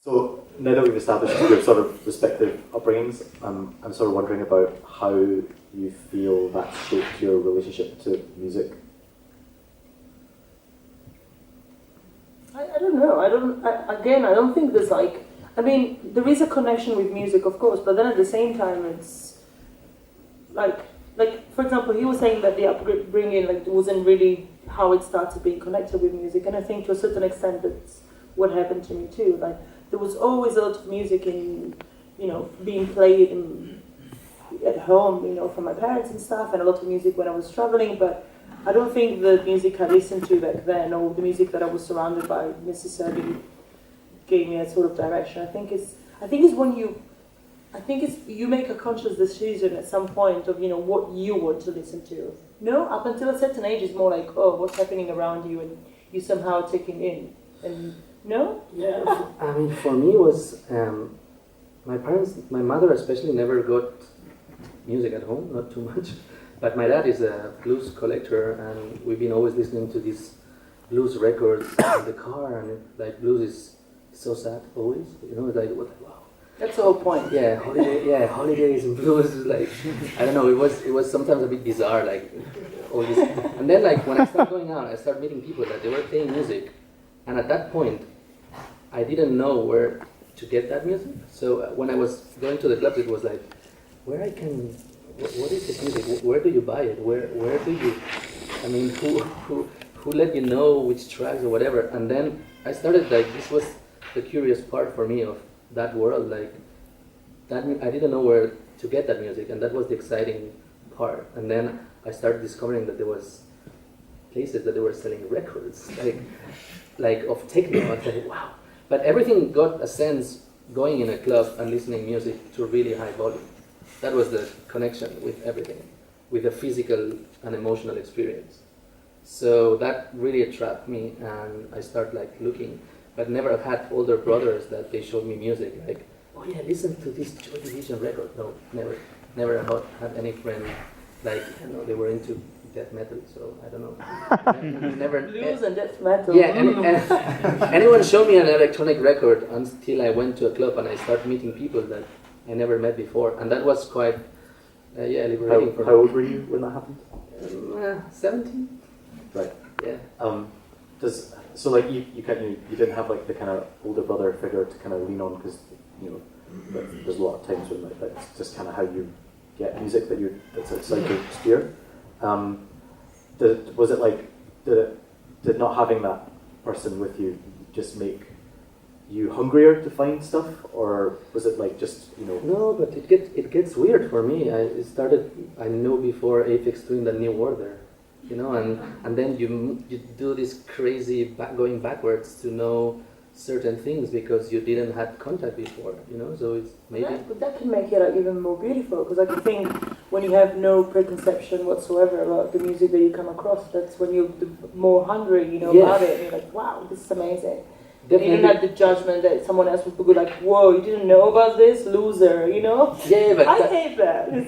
So now that we've established your sort of respective upbringings, I'm sort of wondering about how you feel that shaped your relationship to music. I don't know. I don't think there's like. I mean, there is a connection with music, of course, but then at the same time, it's like for example, he was saying that the upbringing wasn't really how it started being connected with music, and I think to a certain extent that's what happened to me too. Like there was always a lot of music being played at home, from my parents and stuff, and a lot of music when I was traveling, but I don't think the music I listened to back then, or the music that I was surrounded by, necessarily gave me a sort of direction. I think it's when you make a conscious decision at some point of what you want to listen to. No, up until a certain age, it's more like, oh, what's happening around you, and you somehow taking in. And no, yeah. I mean, for me, it was my mother especially never got music at home, not too much. But my dad is a blues collector, and we've been always listening to these blues records in the car, and blues is so sad always. Wow. That's the whole point. Yeah, holidays and blues is I don't know. It was sometimes a bit bizarre, all this. And then when I started going out, I started meeting people that they were playing music, and at that point, I didn't know where to get that music. So when I was going to the clubs, it was what is this music? Where do you buy it? Where do you? I mean, who let you know which tracks or whatever? And then I started this was the curious part for me of that world. That I didn't know where to get that music, and that was the exciting part. And then I started discovering that there was places that they were selling records, of techno. I thought, wow! But everything got a sense going in a club and listening music to really high volume. That was the connection with everything, with a physical and emotional experience. So that really attracted me, and I started looking. But never had older brothers that they showed me music, oh yeah, listen to this Joy Division record. No, never had any friend they were into death metal. So I don't know. Never blues and death metal. Yeah, anyone showed me an electronic record until I went to a club and I started meeting people that I never met before, and that was quite liberating for me. How old were you when that happened? 17. Right. Yeah. You didn't have the kind of older brother figure to kind of lean on, because there's a lot of times when that's just kind of how you get music that's outside your sphere. Did not having that person with you just make you hungrier to find stuff, or was it No, but it gets weird for me. I know before Aphex Twin the New Order, and then you do this crazy going backwards to know certain things because you didn't have contact before, so it's maybe... But that can make it even more beautiful, because I think when you have no preconception whatsoever about the music that you come across, that's when you're more hungry, about it, and you're like, wow, this is amazing. Definitely. You didn't have the judgment that someone else would go whoa, you didn't know about this? Loser, Yeah, but I hate that. It's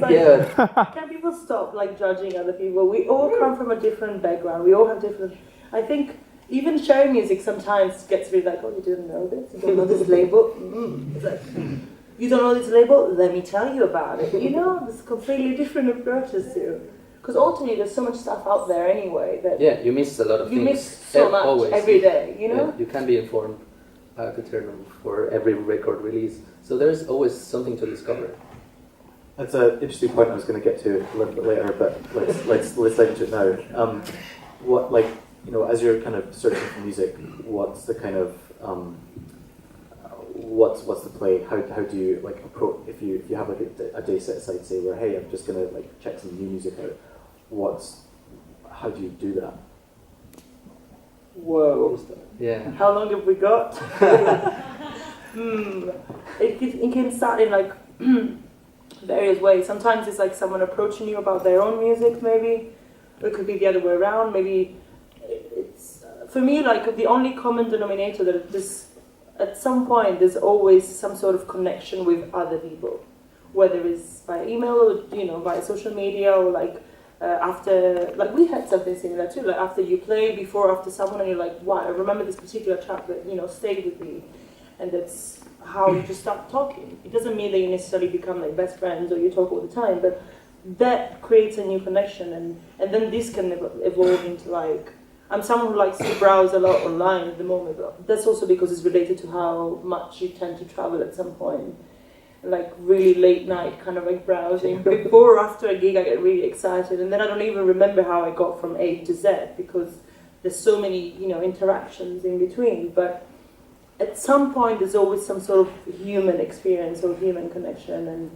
can people stop judging other people? We all come from a different background. We all have different... I think even sharing music sometimes gets really oh, you didn't know this? You don't know this label? It's you don't know this label? Let me tell you about it. There's completely different approaches to... Because ultimately, there's so much stuff out there anyway that... Yeah, you miss a lot of things. You miss so much always. Every day, Yeah, you can be informed for every record release. So there's always something to discover. That's an interesting point I was going to get to a little bit later, but let's dive into it now. As you're kind of searching for music, what's the kind of... What's the play? How do you approach if you have a day set aside, say, where hey, I'm just gonna check some new music out? How do you do that? Whoa! Yeah. How long have we got? It can start in various ways. Sometimes it's someone approaching you about their own music, maybe. Or it could be the other way around. Maybe it's for me the only common denominator that this. At some point, there's always some sort of connection with other people, whether it's by email or via social media, or after we had something similar too. After you play, before, after someone, and you're wow, I remember this particular track that stayed with me, and that's how you just start talking. It doesn't mean that you necessarily become like best friends or you talk all the time, but that creates a new connection, and then this can evolve into like, I'm someone who likes to browse a lot online at the moment, but that's also because it's related to how much you tend to travel at some point. Like really late night kind of like browsing. Before or after a gig I get really excited, and then I don't even remember how I got from A to Z because there's so many, you know, interactions in between. But at some point there's always some sort of human experience or human connection, and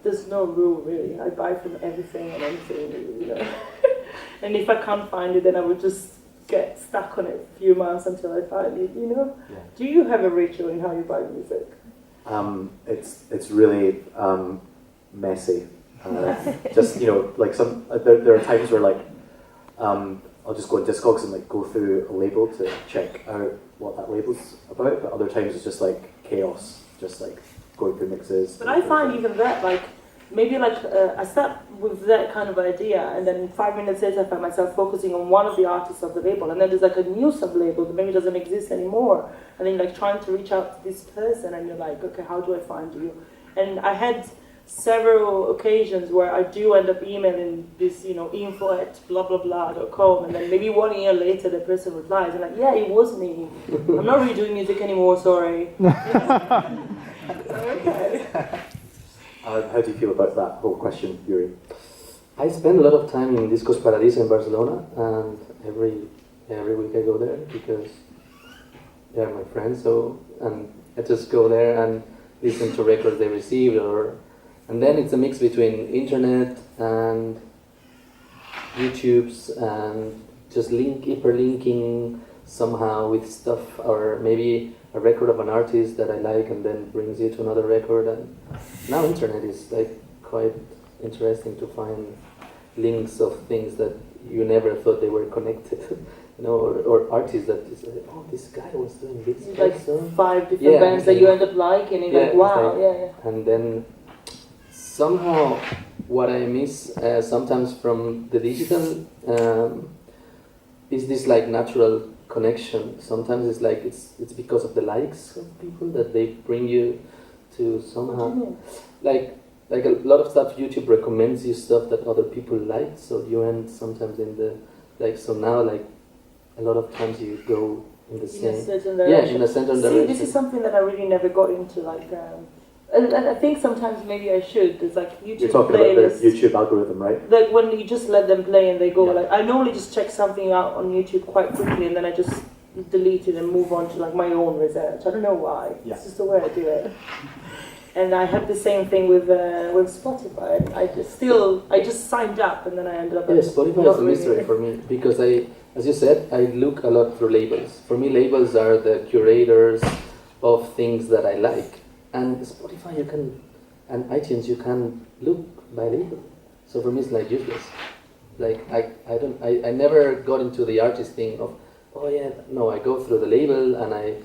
there's no rule really. I buy from everything and anything, you know. And if I can't find it, then I would just get stuck on it a few months until I find it, you know. Yeah. Do you have a ritual in how you buy music? It's really messy. Just, you know, like there are times where like I'll just go on Discogs and like go through a label to check out what that label's about, but other times it's just like chaos, just like going through mixes. But I find even that, like, maybe like I start with that kind of idea, and then 5 minutes later I find myself focusing on one of the artists of the label, and then there's like a new sub-label that maybe doesn't exist anymore, and then like trying to reach out to this person, and you're like, okay, how do I find you? And I had several occasions where I do end up emailing this, you know, info@blah.com, and then maybe 1 year later the person replies, and like, yeah, it was me. I'm not really doing music anymore, sorry. Okay. How do you feel about that whole question, Yuri? I spend a lot of time in Discos Paradiso in Barcelona, and every week I go there because they are my friends. So, and I just go there and listen to records they received, and then it's a mix between internet and YouTube's and just hyperlinking somehow with stuff, or maybe a record of an artist that I like and then brings you to another record. And now internet is like quite interesting to find links of things that you never thought they were connected. You know, or artists that is like, oh, this guy was doing this. Like song. 5 different bands that you end up liking, and you're like, wow, like, yeah. And then somehow what I miss sometimes from the digital is this like natural connection. Sometimes it's like it's because of the likes of people that they bring you to somehow like a lot of stuff. YouTube recommends you stuff that other people like, so you end sometimes in the like. So now like a lot of times you go in the same, in a certain direction. in a certain direction. This is something that I really never got into, like, and I think sometimes maybe I should. There's like YouTube You're talking playlists. about the YouTube algorithm, right? Like when you just let them play and they go, Yeah. like, I normally just check something out on YouTube quite quickly, and then I just delete it and move on to like my own research. I don't know why. Yeah. It's just the way I do it. And I had the same thing with Spotify. I just signed up, and then I ended up. Yeah, Spotify is a mystery for me because as you said, I look a lot through labels. For me, labels are the curators of things that I like, and Spotify and iTunes you can look by label. So for me, it's like useless. Like I never got into the artist thing of, oh yeah, no, I go through the label and I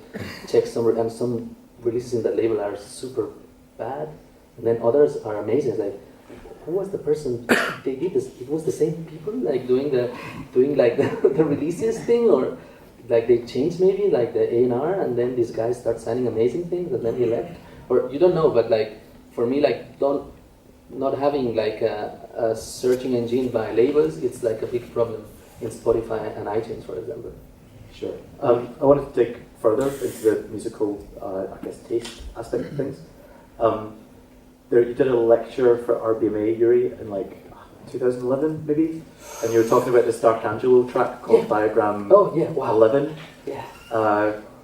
check some releases in that label are super bad, and then others are amazing. It's like, who was the person? They did this. It was the same people like doing like the releases thing, or like they changed maybe like the A&R, and then this guy starts signing amazing things, and then he left, or you don't know. But like for me, like not having like a searching engine by labels, it's like a big problem in Spotify and iTunes, for example. Sure. I wanted to dig further into the musical, I guess, taste aspect of things. You did a lecture for RBMA, Yuri, in like 2011 maybe, and you were talking about this Dark Angelo track called Diagram 11. Yeah.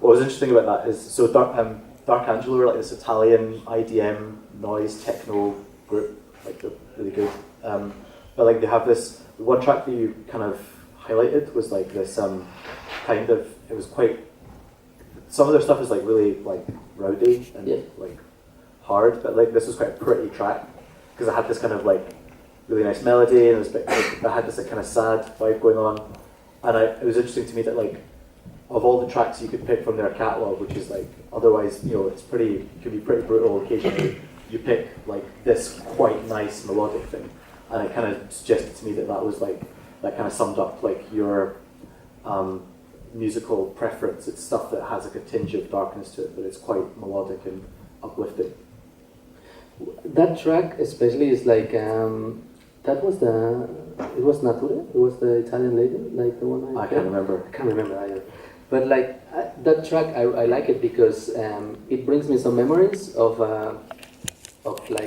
What was interesting about that is, so Dark Angelo were like this Italian IDM noise techno group, like they're really good. But like they have this one track that you kind of highlighted was like this kind of, it was quite, some of their stuff is like really like rowdy and like hard, but like this was quite a pretty track because it had this kind of like really nice melody, and it was like, it had this like kind of sad vibe going on, and it was interesting to me that like of all the tracks you could pick from their catalogue, which is like otherwise, you know, it can be pretty brutal occasionally, you pick like this quite nice melodic thing, and it kind of suggested to me that was like, that kind of summed up like your musical preference. It's stuff that has like a tinge of darkness to it, but it's quite melodic and uplifting. That track especially is like that was it was Nature. It was the Italian lady, like the one I can't remember. I can't remember either. But like that track, I like it because it brings me some memories of like